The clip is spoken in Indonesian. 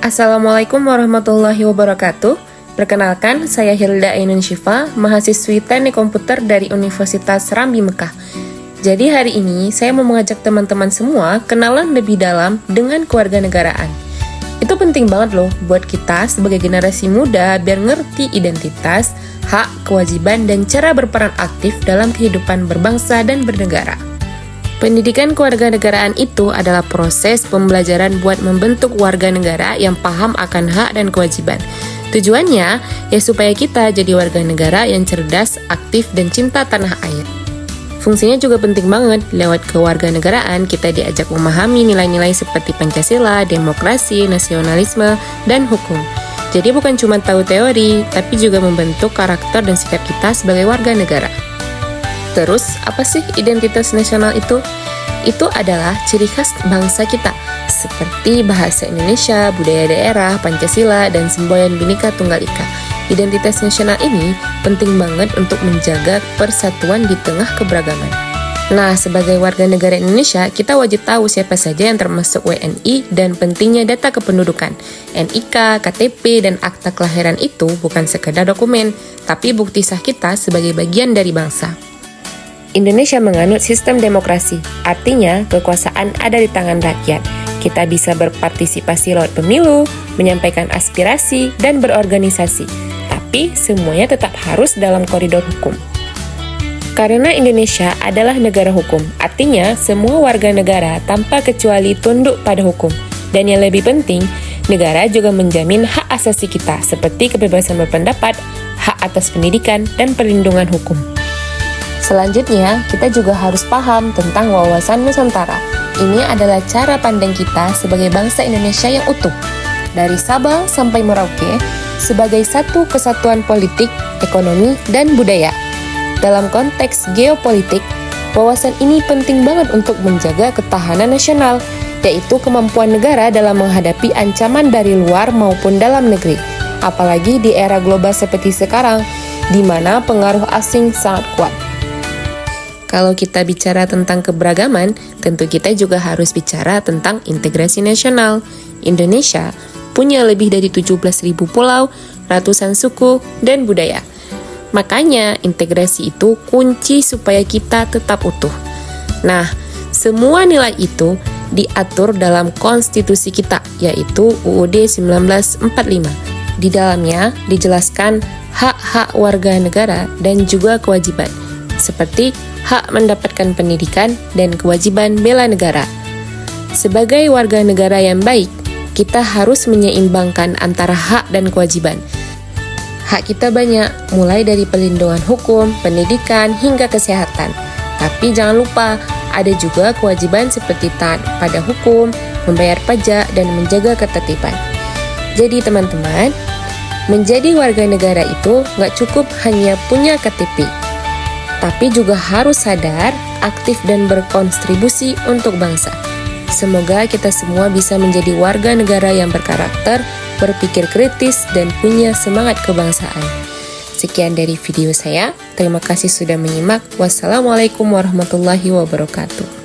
Assalamualaikum warahmatullahi wabarakatuh. Perkenalkan, saya Hilda Ainun Syifa, mahasiswi Teknik Komputer dari Universitas Rambi Mekah. Jadi hari ini saya mau mengajak teman-teman semua kenalan lebih dalam dengan kewarganegaraan. Itu penting banget loh buat kita sebagai generasi muda biar ngerti identitas, hak, kewajiban, dan cara berperan aktif dalam kehidupan berbangsa dan bernegara. Pendidikan kewarganegaraan itu adalah proses pembelajaran buat membentuk warga negara yang paham akan hak dan kewajiban. Tujuannya ya supaya kita jadi warga negara yang cerdas, aktif, dan cinta tanah air. Fungsinya juga penting banget, lewat kewarganegaraan kita diajak memahami nilai-nilai seperti Pancasila, demokrasi, nasionalisme, dan hukum. Jadi bukan cuma tahu teori, tapi juga membentuk karakter dan sikap kita sebagai warga negara. Terus, apa sih identitas nasional itu? Itu adalah ciri khas bangsa kita, seperti bahasa Indonesia, budaya daerah, Pancasila, dan semboyan Bhinneka Tunggal Ika. Identitas nasional ini penting banget untuk menjaga persatuan di tengah keberagaman. Nah, sebagai warga negara Indonesia, kita wajib tahu siapa saja yang termasuk WNI dan pentingnya data kependudukan. NIK, KTP, dan akta kelahiran itu bukan sekedar dokumen, tapi bukti sah kita sebagai bagian dari bangsa. Indonesia menganut sistem demokrasi, artinya kekuasaan ada di tangan rakyat. Kita bisa berpartisipasi lewat pemilu, menyampaikan aspirasi, dan berorganisasi. Tapi semuanya tetap harus dalam koridor hukum. Karena Indonesia adalah negara hukum, artinya semua warga negara tanpa kecuali tunduk pada hukum. Dan yang lebih penting, negara juga menjamin hak asasi kita seperti kebebasan berpendapat, hak atas pendidikan, dan perlindungan hukum. Selanjutnya, kita juga harus paham tentang wawasan Nusantara. Ini adalah cara pandang kita sebagai bangsa Indonesia yang utuh, dari Sabang sampai Merauke, sebagai satu kesatuan politik, ekonomi, dan budaya. Dalam konteks geopolitik, wawasan ini penting banget untuk menjaga ketahanan nasional, yaitu kemampuan negara dalam menghadapi ancaman dari luar maupun dalam negeri. Apalagi di era global seperti sekarang, di mana pengaruh asing sangat kuat. Kalau kita bicara tentang keberagaman, tentu kita juga harus bicara tentang integrasi nasional. Indonesia punya lebih dari 17.000 pulau, ratusan suku, dan budaya. Makanya, integrasi itu kunci supaya kita tetap utuh. Nah, semua nilai itu diatur dalam konstitusi kita, yaitu UUD 1945. Di dalamnya dijelaskan hak-hak warga negara dan juga kewajiban, seperti hak mendapatkan pendidikan dan kewajiban bela negara. Sebagai warga negara yang baik, kita harus menyeimbangkan antara hak dan kewajiban. Hak kita banyak, mulai dari perlindungan hukum, pendidikan, hingga kesehatan. Tapi jangan lupa, ada juga kewajiban seperti taat pada hukum, membayar pajak, dan menjaga ketertiban. Jadi teman-teman, menjadi warga negara itu nggak cukup hanya punya KTP, tapi juga harus sadar, aktif, dan berkontribusi untuk bangsa. Semoga kita semua bisa menjadi warga negara yang berkarakter, berpikir kritis, dan punya semangat kebangsaan. Sekian dari video saya. Terima kasih sudah menyimak. Wassalamualaikum warahmatullahi wabarakatuh.